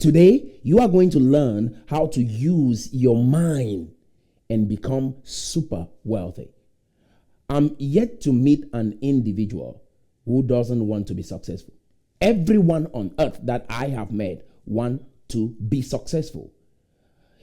Today, you are going to learn how to use your mind and become super wealthy. I'm yet to meet an individual who doesn't want to be successful. Everyone on earth that I have met want to be successful.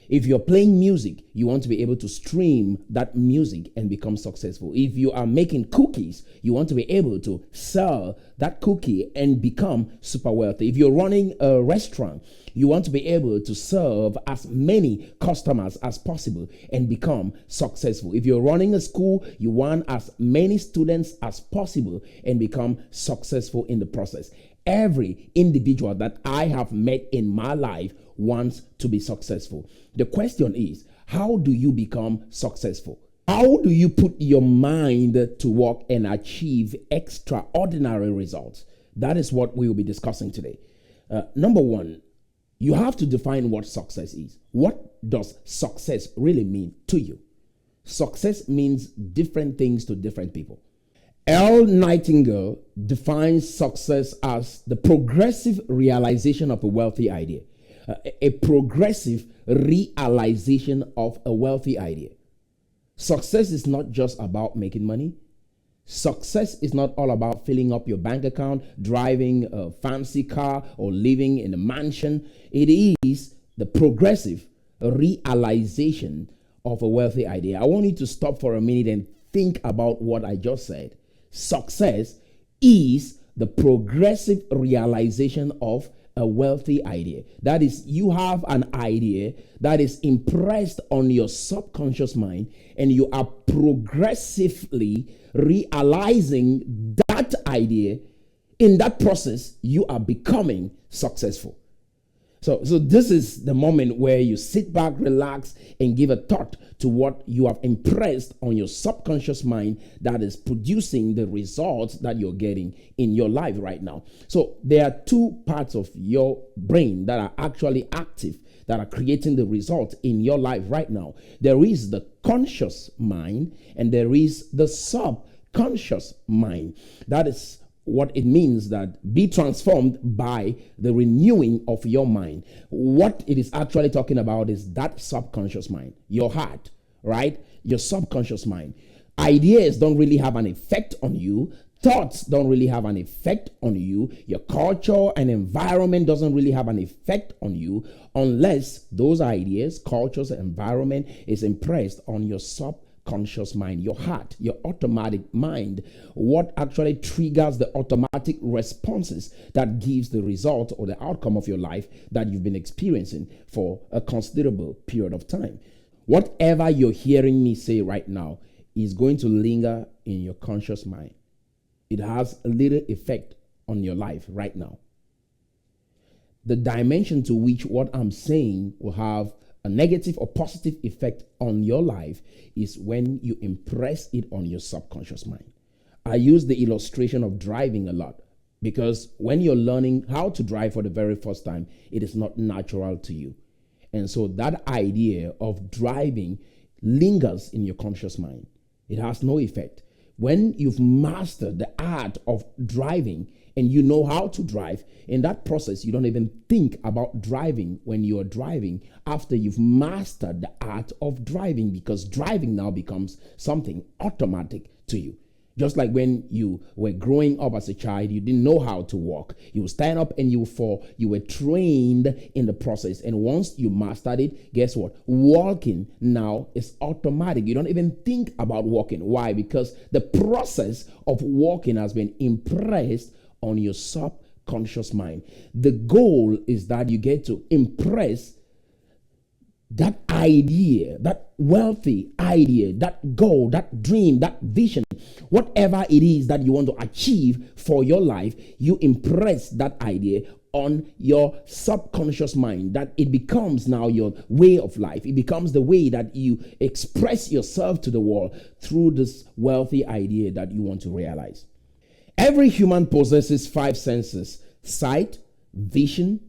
If you're playing music, you want to be able to stream that music and become successful. If you are making cookies, you want to be able to sell that cookie and become super wealthy. If you're running a restaurant, you want to be able to serve as many customers as possible and become successful. If you're running a school, you want as many students as possible and become successful in the process. Every individual that I have met in my life wants to be successful. The question is, how do you become successful? How do you put your mind to work and achieve extraordinary results? That is what we will be discussing today. Number one, you have to define what success is. What does success really mean to you? Success means different things to different people. Earl Nightingale defines success as the progressive realization of a wealthy idea. A progressive realization of a wealthy idea. Success is not just about making money. Success is not all about filling up your bank account, driving a fancy car, or living in a mansion. It is the progressive realization of a wealthy idea. I want you to stop for a minute and think about what I just said. Success is the progressive realization of a wealthy idea. That is, you have an idea that is impressed on your subconscious mind, and you are progressively realizing that idea. In that process, you are becoming successful. So this is the moment where you sit back, relax, and give a thought to what you have impressed on your subconscious mind that is producing the results that you're getting in your life right now. So there are two parts of your brain that are actually active, that are creating the results in your life right now. There is the conscious mind and there is the subconscious mind. That is what it means that be transformed by the renewing of your mind. What it is actually talking about is that subconscious mind, your heart, right? Your subconscious mind. Ideas don't really have an effect on you. Thoughts don't really have an effect on you. Your culture and environment doesn't really have an effect on you unless those ideas, cultures, and environment is impressed on your subconscious mind, your heart, your automatic mind. What actually triggers the automatic responses that gives the result or the outcome of your life that you've been experiencing for a considerable period of time. Whatever you're hearing me say right now is going to linger in your conscious mind. It has a little effect on your life right now. The dimension to which what I'm saying will have a negative or positive effect on your life is when you impress it on your subconscious mind. I use the illustration of driving a lot because when you're learning how to drive for the very first time, it is not natural to you. And so that idea of driving lingers in your conscious mind. It has no effect. When you've mastered the art of driving and you know how to drive, in that process, you don't even think about driving when you're driving after you've mastered the art of driving, because driving now becomes something automatic to you. Just like when you were growing up as a child, you didn't know how to walk. You would stand up and you would fall. You were trained in the process. And once you mastered it, guess what? Walking now is automatic. You don't even think about walking. Why? Because the process of walking has been impressed on your subconscious mind. The goal is that you get to impress that idea, that wealthy idea, that goal, that dream, that vision, whatever it is that you want to achieve for your life, you impress that idea on your subconscious mind, that it becomes now your way of life. It becomes the way that you express yourself to the world through this wealthy idea that you want to realize. Every human possesses 5 senses: sight, vision,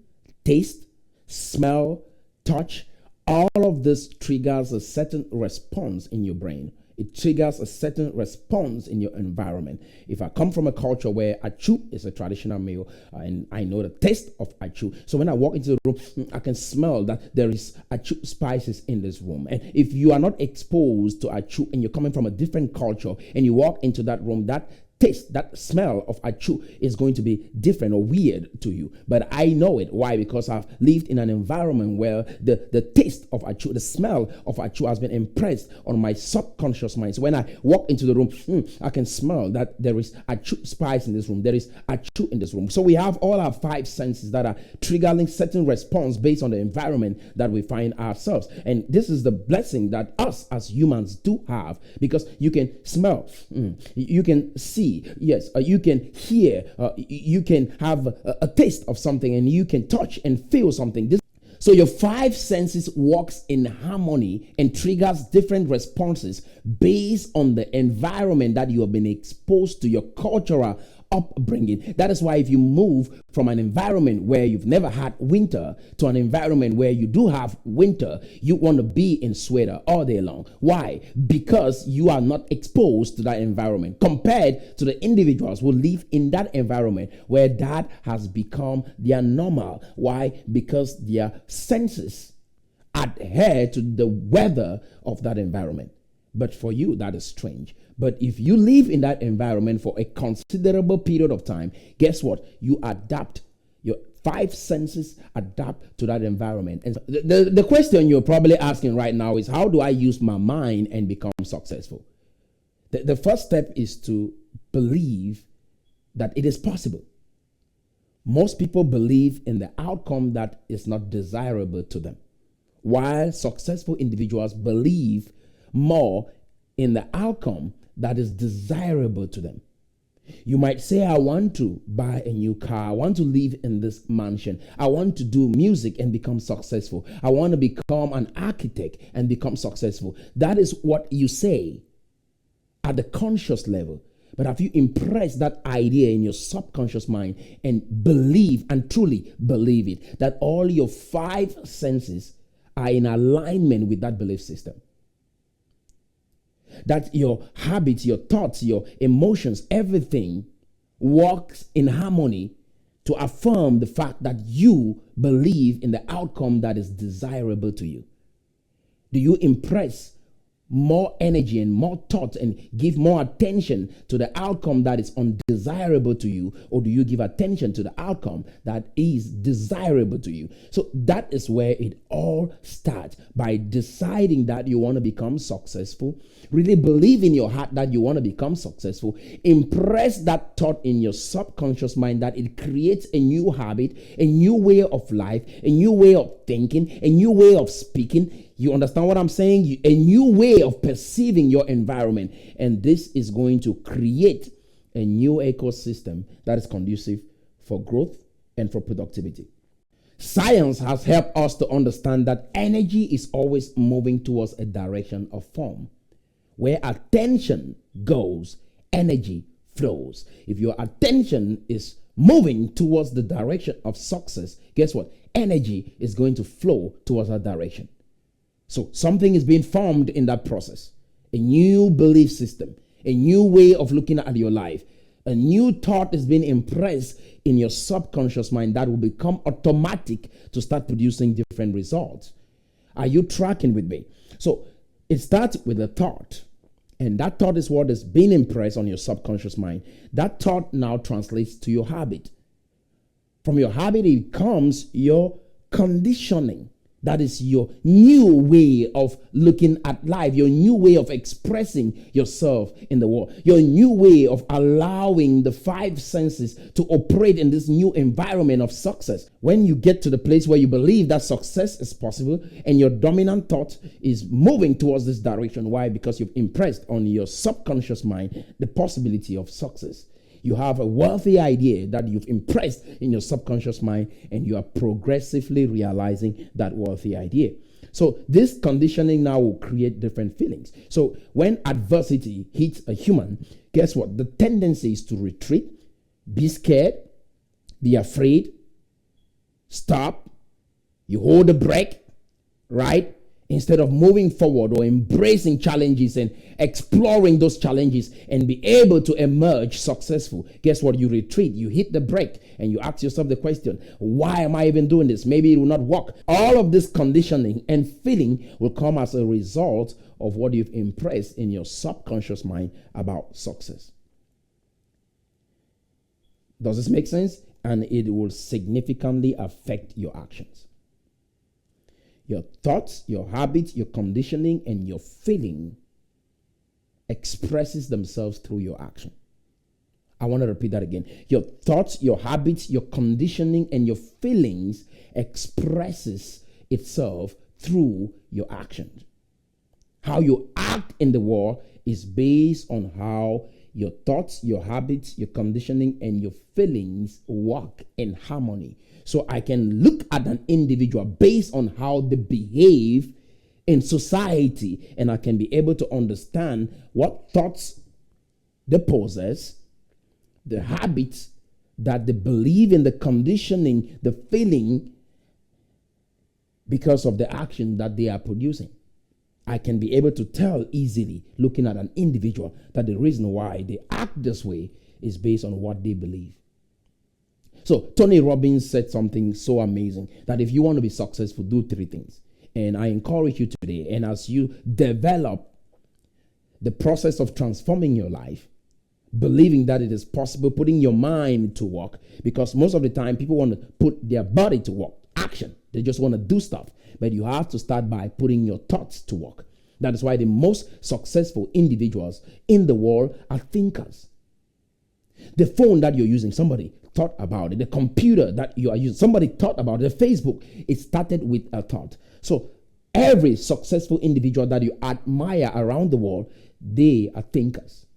taste, smell, touch. All of this triggers a certain response in your brain. It triggers a certain response in your environment. If I come from a culture where achu is a traditional meal, and I know the taste of achu, so when I walk into the room, I can smell that there is achu spices in this room. And if you are not exposed to achu and you're coming from a different culture and you walk into that room, that taste, that smell of achu is going to be different or weird to you. But I know it. Why? Because I've lived in an environment where the taste of achu, the smell of achu has been impressed on my subconscious mind. So when I walk into the room, I can smell that there is achu spice in this room. There is achu in this room. So we have all our five senses that are triggering certain response based on the environment that we find ourselves. And this is the blessing that us as humans do have, because you can smell, you can see, yes, you can hear, you can have a taste of something, and you can touch and feel something. So your five senses works in harmony and triggers different responses based on the environment that you have been exposed to, your cultural upbringing. That is why if you move from an environment where you've never had winter to an environment where you do have winter, you want to be in sweater all day long. Why? Because you are not exposed to that environment compared to the individuals who live in that environment where that has become their normal. Why? Because their senses adhere to the weather of that environment. But for you, that is strange. But if you live in that environment for a considerable period of time, guess what? You adapt. Your five senses adapt to that environment. And the question you're probably asking right now is, how do I use my mind and become successful? The first step is to believe that it is possible. Most people believe in the outcome that is not desirable to them, while successful individuals believe more in the outcome that is desirable to them. You might say, I want to buy a new car. I want to live in this mansion. I want to do music and become successful. I want to become an architect and become successful. That is what you say at the conscious level. But have you impressed that idea in your subconscious mind and believe and truly believe it, that all your five senses are in alignment with that belief system? That your habits, your thoughts, your emotions, everything works in harmony to affirm the fact that you believe in the outcome that is desirable to you. Do you impress more energy and more thought and give more attention to the outcome that is undesirable to you, or do you give attention to the outcome that is desirable to you? So that is where it all starts, by deciding that you want to become successful. Really believe in your heart that you want to become successful. Impress that thought in your subconscious mind that it creates a new habit, a new way of life, a new way of thinking, a new way of speaking. You understand what I'm saying? A new way of perceiving your environment. And this is going to create a new ecosystem that is conducive for growth and for productivity. Science has helped us to understand that energy is always moving towards a direction of form. Where attention goes, energy flows. If your attention is moving towards the direction of success, guess what? Energy is going to flow towards that direction. So something is being formed in that process. A new belief system, a new way of looking at your life, a new thought is being impressed in your subconscious mind that will become automatic to start producing different results. Are you tracking with me? So it starts with a thought, and that thought is what is being impressed on your subconscious mind. That thought now translates to your habit. From your habit, it comes your conditioning. That is your new way of looking at life, your new way of expressing yourself in the world, your new way of allowing the five senses to operate in this new environment of success. When you get to the place where you believe that success is possible and your dominant thought is moving towards this direction, why? Because you've impressed on your subconscious mind the possibility of success. You have a wealthy idea that you've impressed in your subconscious mind, and you are progressively realizing that wealthy idea. So this conditioning now will create different feelings. So when adversity hits a human, guess what? The tendency is to retreat, be scared, be afraid, stop, you hold the brake, right? Instead of moving forward or embracing challenges and exploring those challenges and be able to emerge successful, guess what? You retreat, you hit the brake, and you ask yourself the question, why am I even doing this? Maybe it will not work. All of this conditioning and feeling will come as a result of what you've impressed in your subconscious mind about success. Does this make sense? And it will significantly affect your actions. Your thoughts, your habits, your conditioning, and your feeling expresses themselves through your action. I want to repeat that again. Your thoughts, your habits, your conditioning, and your feelings expresses itself through your actions. How you act in the world is based on how your thoughts, your habits, your conditioning, and your feelings work in harmony. So I can look at an individual based on how they behave in society, and I can be able to understand what thoughts they possess, the habits that they believe in, the conditioning, the feeling, because of the action that they are producing. I can be able to tell easily, looking at an individual, that the reason why they act this way is based on what they believe. So Tony Robbins said something so amazing, that if you want to be successful, do 3 things. And I encourage you today, and as you develop the process of transforming your life, believing that it is possible, putting your mind to work, because most of the time people want to put their body to work, action. They just want to do stuff. But you have to start by putting your thoughts to work. That is why the most successful individuals in the world are thinkers. The phone that you're using, somebody thought about it. The computer that you are using, somebody thought about it. The Facebook, it started with a thought. So every successful individual that you admire around the world, they are thinkers.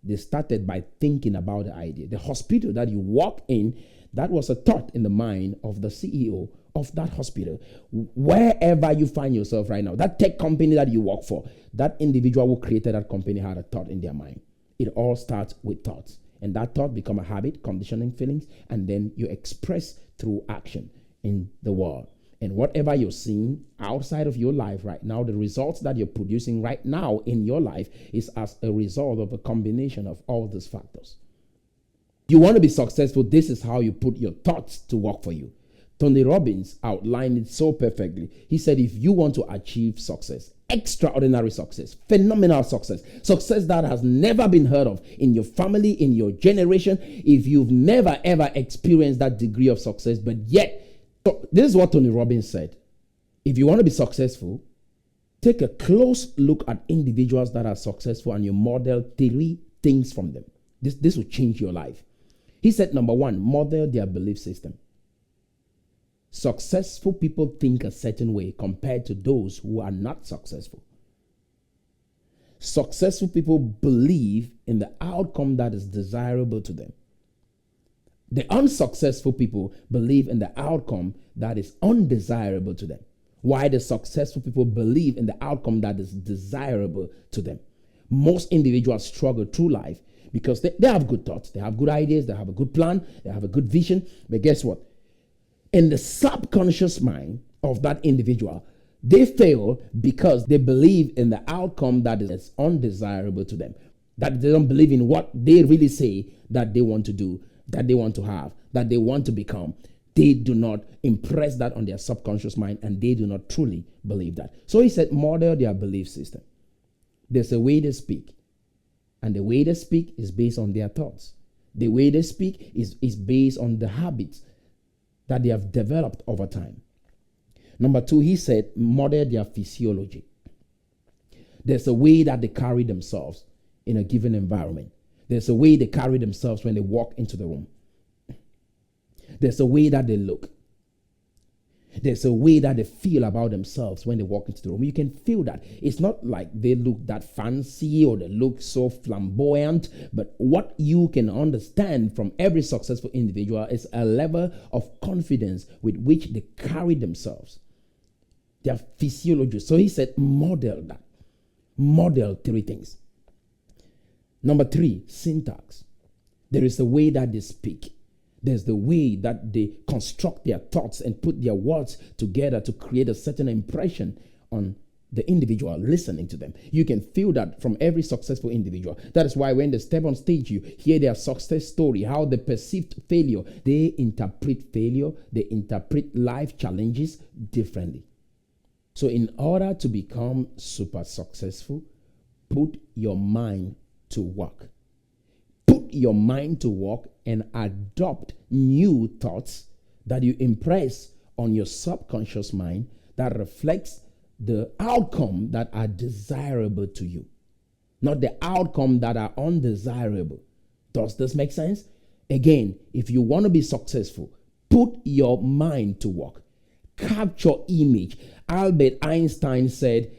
They started by thinking about the idea. The hospital that you walk in, that was a thought in the mind of the CEO of that hospital. Wherever you find yourself right now, that tech company that you work for, that individual who created that company had a thought in their mind. It all starts with thoughts. And that thought become a habit, conditioning, feelings, and then you express through action in the world. And whatever you're seeing outside of your life right now, the results that you're producing right now in your life is as a result of a combination of all these factors. You want to be successful, this is how you put your thoughts to work for you. Tony Robbins outlined it so perfectly. He said, if you want to achieve success, extraordinary success, phenomenal success, success that has never been heard of in your family, in your generation, if you've never ever experienced that degree of success, but yet, so this is what Tony Robbins said. If you want to be successful, take a close look at individuals that are successful and you model 3 things from them. This will change your life. He said, number 1, model their belief system. Successful people think a certain way compared to those who are not successful. Successful people believe in the outcome that is desirable to them. The unsuccessful people believe in the outcome that is undesirable to them, while the successful people believe in the outcome that is desirable to them. Most individuals struggle through life because they have good thoughts, they have good ideas, they have a good plan, they have a good vision. But guess what? In the subconscious mind of that individual, they fail because they believe in the outcome that is undesirable to them, that they don't believe in what they really say that they want to do, that they want to have, that they want to become. They do not impress that on their subconscious mind, and they do not truly believe that. So he said, model their belief system. There's a way they speak, and the way they speak is based on their thoughts. The way they speak is based on the habits that they have developed over time. Number 2, he said, model their physiology. There's a way that they carry themselves in a given environment. There's a way they carry themselves when they walk into the room. There's a way that they look. There's a way that they feel about themselves when they walk into the room. You can feel that. It's not like they look that fancy or they look so flamboyant, but what you can understand from every successful individual is a level of confidence with which they carry themselves. Their physiology. So he said, model that. Model 3 things. Number 3, syntax. There is a way that they speak. There's the way that they construct their thoughts and put their words together to create a certain impression on the individual listening to them. You can feel that from every successful individual. That is why when they step on stage, you hear their success story, how they perceived failure. They interpret failure, they interpret life challenges differently. So in order to become super successful, put your mind to work. Put your mind to work and adopt new thoughts that you impress on your subconscious mind that reflects the outcome that are desirable to you, not the outcome that are undesirable. Does this make sense? Again, if you want to be successful, put your mind to work. Capture image. Albert Einstein said,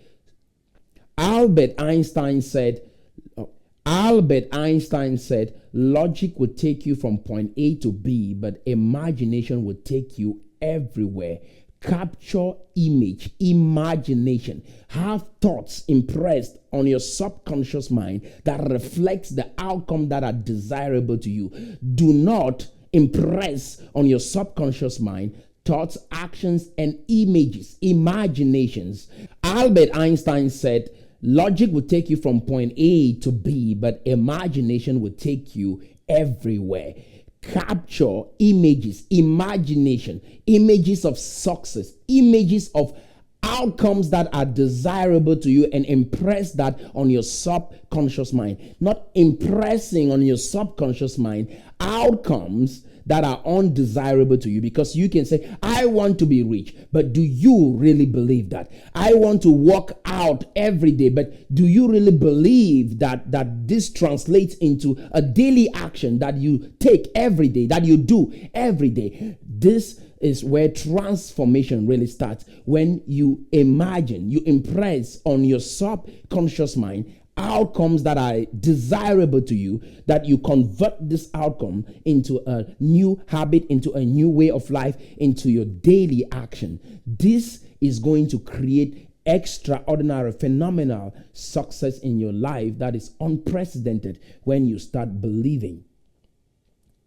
logic would take you from point A to B, but imagination would take you everywhere. Capture image, imagination. Have thoughts impressed on your subconscious mind that reflects the outcome that are desirable to you. Do not impress on your subconscious mind thoughts, actions, and images, imaginations. Albert Einstein said, logic would take you from point A to B, but imagination would take you everywhere. Capture images, imagination, images of success, images of outcomes that are desirable to you, and impress that on your subconscious mind. Not impressing on your subconscious mind outcomes that are undesirable to you, because you can say, I want to be rich, but do you really believe that? I want to work out every day, but do you really believe that this translates into a daily action that you take every day, that you do every day? This is where transformation really starts, when you imagine, you impress on your subconscious mind outcomes that are desirable to you, that you convert this outcome into a new habit, into a new way of life, into your daily action. This is going to create extraordinary, phenomenal success in your life that is unprecedented when you start believing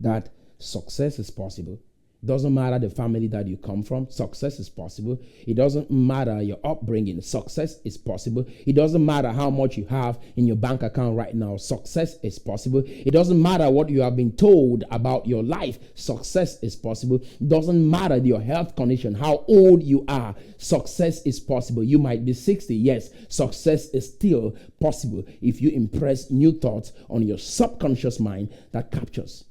that success is possible. Doesn't matter the family that you come from, success is possible. It doesn't matter your upbringing, success is possible. It doesn't matter how much you have in your bank account right now, success is possible. It doesn't matter what you have been told about your life, success is possible. It doesn't matter your health condition, how old you are, success is possible. You might be 60, yes, success is still possible if you impress new thoughts on your subconscious mind that captures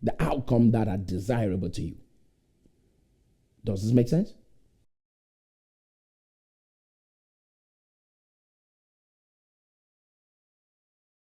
the outcome that are desirable to you. Does this make sense?